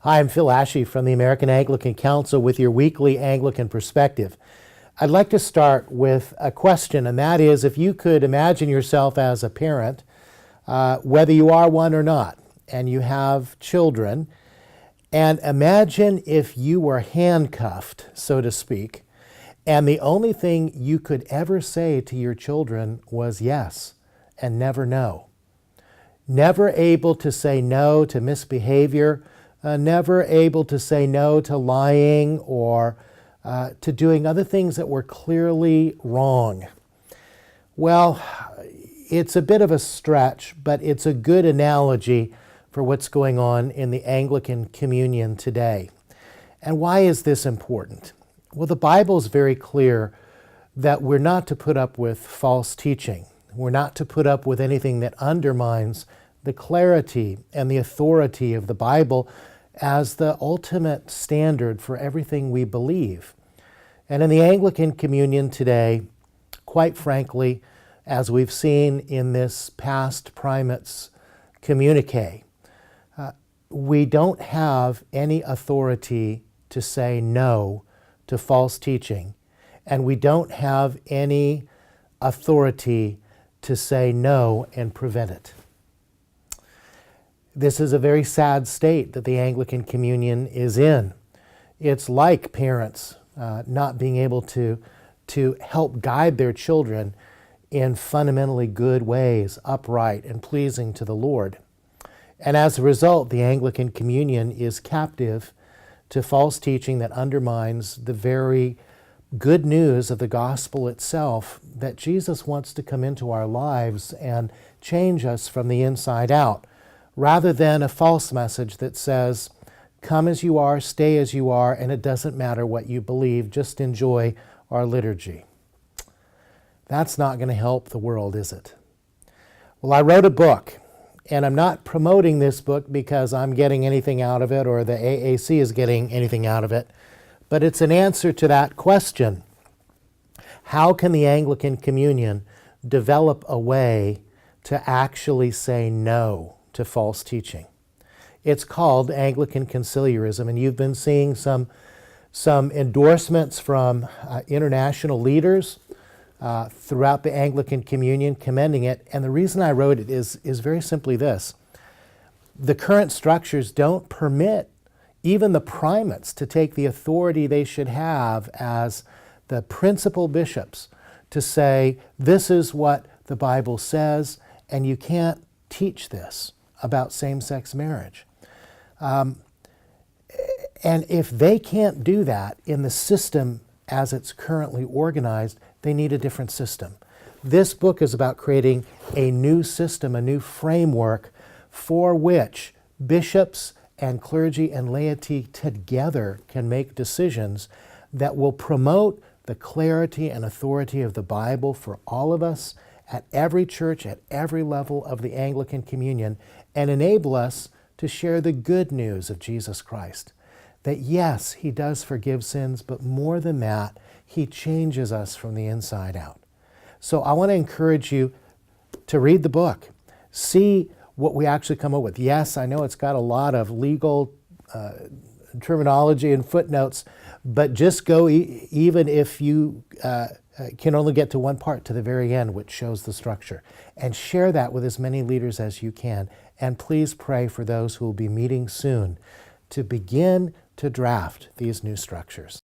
Hi, I'm Phil Ashey from the American Anglican Council with your weekly Anglican perspective. I'd like to start with a question, and that is if you could imagine yourself as a parent, whether you are one or not, and you have children, and imagine if you were handcuffed, so to speak, and the only thing you could ever say to your children was yes and never no. Never able to say no to misbehavior, never able to say no to lying or to doing other things that were clearly wrong. Well, it's a bit of a stretch, but it's a good analogy for what's going on in the Anglican communion today. And why is this important? Well, the Bible is very clear that we're not to put up with false teaching. We're not to put up with anything that undermines the clarity and the authority of the Bible as the ultimate standard for everything we believe. And in the Anglican communion today, quite frankly, as we've seen in this past primate's communique, we don't have any authority to say no to false teaching, and we don't have any authority to say no and prevent it. This is a very sad state that the Anglican communion is in. It's like parents not being able to help guide their children in fundamentally good ways, upright and pleasing to the Lord. And as a result, the Anglican communion is captive to false teaching that undermines the very good news of the gospel itself, that Jesus wants to come into our lives and change us from the inside out, rather than a false message that says, come as you are, stay as you are, and it doesn't matter what you believe, just enjoy our liturgy. That's not going to help the world, is it? Well, I wrote a book, and I'm not promoting this book because I'm getting anything out of it or the AAC is getting anything out of it, but it's an answer to that question. How can the Anglican communion develop a way to actually say no to false teaching? It's called Anglican Conciliarism, and you've been seeing some endorsements from international leaders throughout the Anglican communion commending it. And the reason I wrote it is very simply this. The current structures don't permit even the primates to take the authority they should have as the principal bishops to say, this is what the Bible says, and you can't teach this about same-sex marriage. And if they can't do that in the system as it's currently organized, they need a different system. This book is about creating a new system, a new framework for which bishops and clergy and laity together can make decisions that will promote the clarity and authority of the Bible for all of us at every church, at every level of the Anglican communion, and enable us to share the good news of Jesus Christ. That yes, He does forgive sins, but more than that, He changes us from the inside out. So I want to encourage you to read the book. See what we actually come up with. Yes, I know it's got a lot of legal terminology and footnotes, but just go even if you can only get to one part, to the very end, which shows the structure. And share that with as many leaders as you can. And please pray for those who will be meeting soon to begin to draft these new structures.